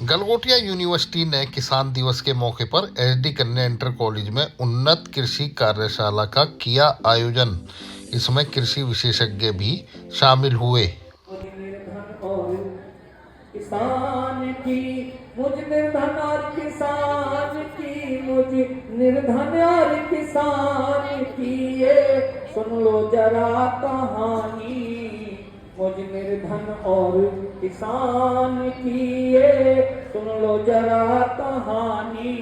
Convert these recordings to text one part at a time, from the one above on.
Galgotia university ने किसान दिवस के मौके पर एसडी कन्या इंटर कॉलेज में उन्नत कृषि कार्यशाला का किया आयोजन। इसमें कृषि विशेषज्ञ भी शामिल हुए। किसान की मुझ निर्धन और किसान की मुझ निर्धन और किसान की ये सुन लो जरा कहानी। मुझ निर्धन और किसान की ये सुन लो जरा कहानी।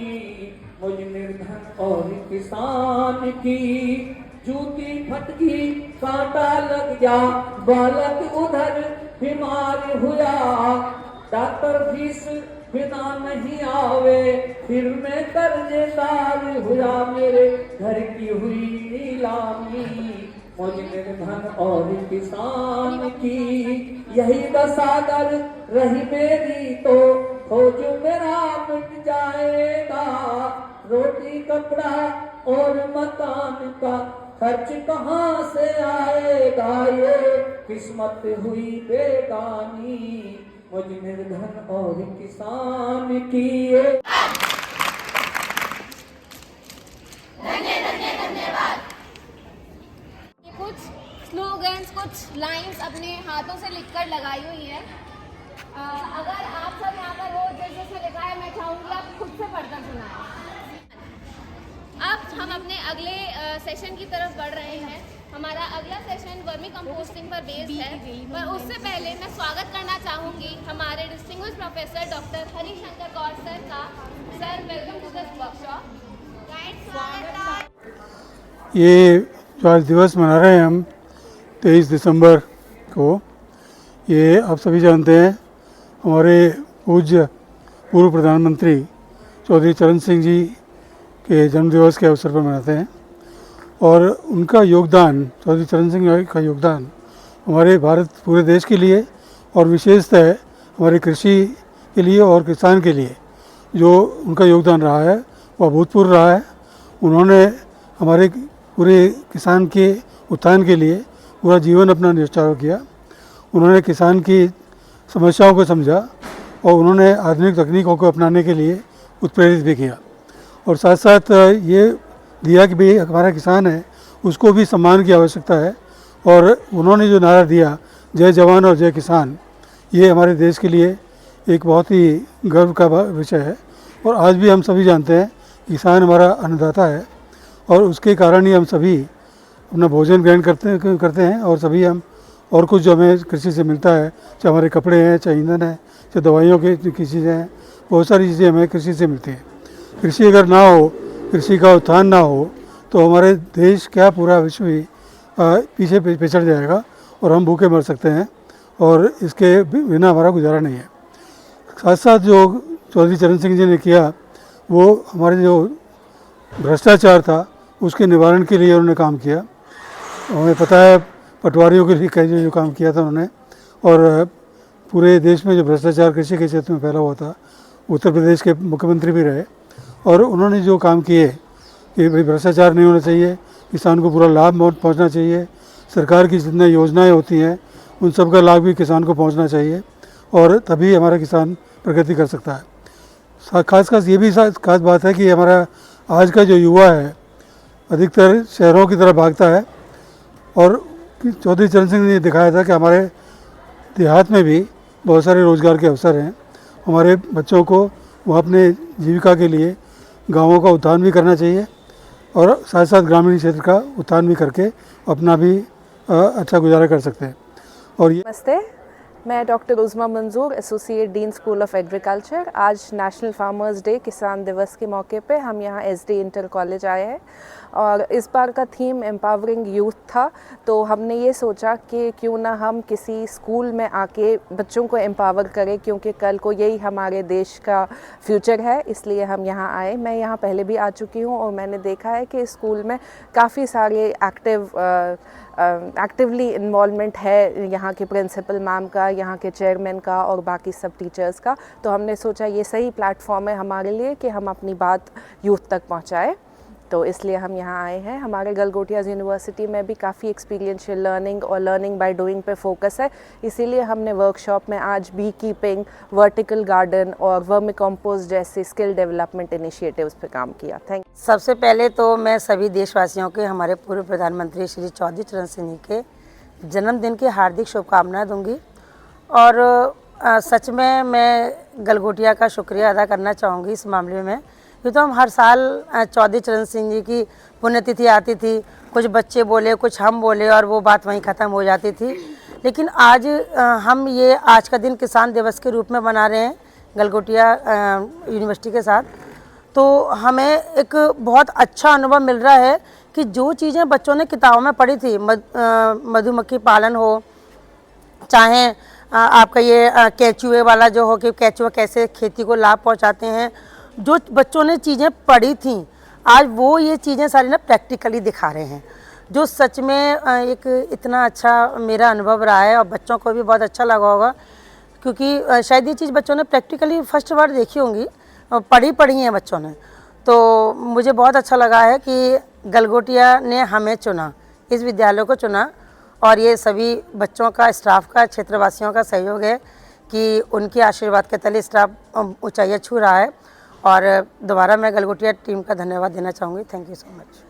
मुझ निर्धन और किसान की जूती फट गई कांटा लग जा बालक उधर बीमार हुआ। डॉक्टर फीस बिना नहीं आवे फिर मैं कर्जदार हुआ। मेरे घर की हुई नीलामी। मुझ निर्धन और किसान की यही दशा अगर रही मेरी तो खोज मेरा मिट जाएगा। रोटी कपड़ा और मकान का खर्च कहाँ से आएगा। ये किस्मत हुई बेगानी। मुझ निर्धन और किसान की कुछ स्लोगन्स, कुछ लाइंस अपने हाथों से लिखकर लगाई हुई है। अगर आप सब यहाँ पर हो जैसे लिखा है, मैं चाहूँगी आप खुद से पढ़कर सुनाएं। अब हम अपने अगले सेशन की तरफ बढ़ रहे हैं। हमारा अगला सेशन वर्मी कंपोस्टिंग पर बेस्ड है, पर उससे पहले मैं स्वागत करना चाहूँगी हमारे distinguished professor doctor Harishankar Kaur sir का। Sir, welcome to this workshop. ये जो आज दिवस मना रहे हैं हम 23 दिसंबर को, ये आप सभी जानते हैं हमारे पूज्य पूर्व प्रधानमंत्री चौधरी चरण सिंह जी के जन्मदिवस के अवसर पर मनाते हैं। और उनका योगदान, चौधरी चरण सिंह का योगदान हमारे भारत पूरे देश के लिए और विशेषतः हमारे कृषि के लिए और किसान के लिए जो उनका योगदान रहा है वह अभूतपूर्व रहा है। उन्होंने हमारे पूरे किसान के उत्थान के लिए पूरा जीवन अपना न्यौछावर किया। उन्होंने किसान की समस्याओं को समझा और उन्होंने आधुनिक तकनीकों को अपनाने के लिए उत्प्रेरित भी किया। और साथ साथ ये दिया कि भाई हमारा किसान है उसको भी सम्मान की आवश्यकता है। और उन्होंने जो नारा दिया जय जवान और जय किसान, ये हमारे देश के लिए एक बहुत ही गर्व का विषय है। और आज भी हम सभी जानते हैं किसान हमारा अन्नदाता है और उसके कारण ही हम सभी अपना भोजन ग्रहण करते हैं। और सभी हम और कुछ जो हमें कृषि से मिलता है, चाहे हमारे कपड़े हैं, चाहे ईंधन है, चाहे दवाइयों की चीज़ें हैं, बहुत सारी चीज़ें हमें कृषि से मिलती हैं। कृषि अगर ना हो, कृषि का उत्थान ना हो तो हमारे देश क्या पूरा विश्व ही पीछे पिछड़ जाएगा और हम भूखे मर सकते हैं। और इसके बिना हमारा गुजारा नहीं है। साथ साथ जो चौधरी चरण सिंह जी ने किया वो हमारे जो भ्रष्टाचार था उसके निवारण के लिए उन्होंने काम किया। हमें पता है पटवारियों के लिए कई जो काम किया था उन्होंने। और पूरे देश में जो भ्रष्टाचार कृषि के क्षेत्र में फैला हुआ था, उत्तर प्रदेश के मुख्यमंत्री भी रहे। और उन्होंने जो काम किए कि भाई भ्रष्टाचार नहीं होना चाहिए, किसान को पूरा लाभ पहुंचना चाहिए, सरकार की जितना योजनाएं होती हैं उन सब का लाभ भी किसान को पहुंचना चाहिए और तभी हमारा किसान प्रगति कर सकता है। खास ये भी खास बात है कि हमारा आज का जो युवा है अधिकतर शहरों की तरफ भागता है। और चौधरी चरण सिंह ने दिखाया था कि हमारे देहात में भी बहुत सारे रोज़गार के अवसर हैं। हमारे बच्चों को वह अपने जीविका के लिए गांवों का उत्थान भी करना चाहिए और साथ साथ ग्रामीण क्षेत्र का उत्थान भी करके अपना भी अच्छा गुजारा कर सकते हैं। और ये नमस्ते, मैं डॉक्टर उज़मा मंजूर, associate dean school of agriculture. आज नेशनल फार्मर्स डे, किसान दिवस के मौके पे हम यहाँ एसडी इंटर कॉलेज आए हैं और इस बार का थीम एम्पावरिंग यूथ था। तो हमने ये सोचा कि क्यों ना हम किसी स्कूल में आके बच्चों को एम्पावर करें, क्योंकि कल को यही हमारे देश का फ्यूचर है, इसलिए हम यहाँ आए। मैं यहाँ पहले भी आ चुकी हूँ और मैंने देखा है कि स्कूल में काफ़ी सारे एक्टिवली इन्वॉल्वमेंट है यहाँ के प्रिंसिपल मैम का, यहाँ के चेयरमैन का और बाकी सब टीचर्स का। तो हमने सोचा ये सही प्लेटफॉर्म है हमारे लिए कि हम अपनी बात यूथ तक पहुँचाएँ। तो इसलिए हम यहाँ आए हैं। हमारे गलगोटियाज़ यूनिवर्सिटी में भी काफ़ी एक्सपीरियंशियल लर्निंग और लर्निंग बाय डूइंग पे फोकस है, इसीलिए हमने वर्कशॉप में आज बी कीपिंग, वर्टिकल गार्डन और वर्मी कंपोस्ट जैसे स्किल डेवलपमेंट इनिशिएटिव्स पे काम किया। Thank you. सबसे पहले तो मैं सभी देशवासियों के हमारे पूर्व प्रधानमंत्री श्री चौधरी चरण सिंह जी के जन्मदिन की हार्दिक शुभकामनाएं दूंगी। और सच में मैं गलगोटिया का शुक्रिया अदा करना चाहूँगी इस मामले में। ये तो हम हर साल चौधरी चरण सिंह जी की पुण्यतिथि आती थी, कुछ बच्चे बोले, कुछ हम बोले और वो बात वहीं ख़त्म हो जाती थी। लेकिन आज हम ये आज का दिन किसान दिवस के रूप में मना रहे हैं गलगोटिया यूनिवर्सिटी के साथ। तो हमें एक बहुत अच्छा अनुभव मिल रहा है कि जो चीज़ें बच्चों ने किताबों में पढ़ी थी, मधुमक्खी पालन हो, चाहे आपका ये केचुए वाला जो हो कि केचुआ कैसे खेती को लाभ पहुंचाते हैं, जो बच्चों ने चीज़ें पढ़ी थी आज वो ये चीज़ें सारी ना प्रैक्टिकली दिखा रहे हैं, जो सच में एक इतना अच्छा मेरा अनुभव रहा है और बच्चों को भी बहुत अच्छा लगा होगा, क्योंकि शायद ये चीज़ बच्चों ने प्रैक्टिकली फर्स्ट बार देखी होंगी, पढ़ी हैं बच्चों ने। तो मुझे बहुत अच्छा लगा है कि गलगोटिया ने हमें चुना, इस विद्यालय को चुना, और ये सभी बच्चों का, स्टाफ का, क्षेत्रवासियों का सहयोग है कि उनके आशीर्वाद के तले स्टाफ ऊंचाइयाँ छू रहा है। और दोबारा मैं गलगोटिया टीम का धन्यवाद देना चाहूँगी। Thank you so much.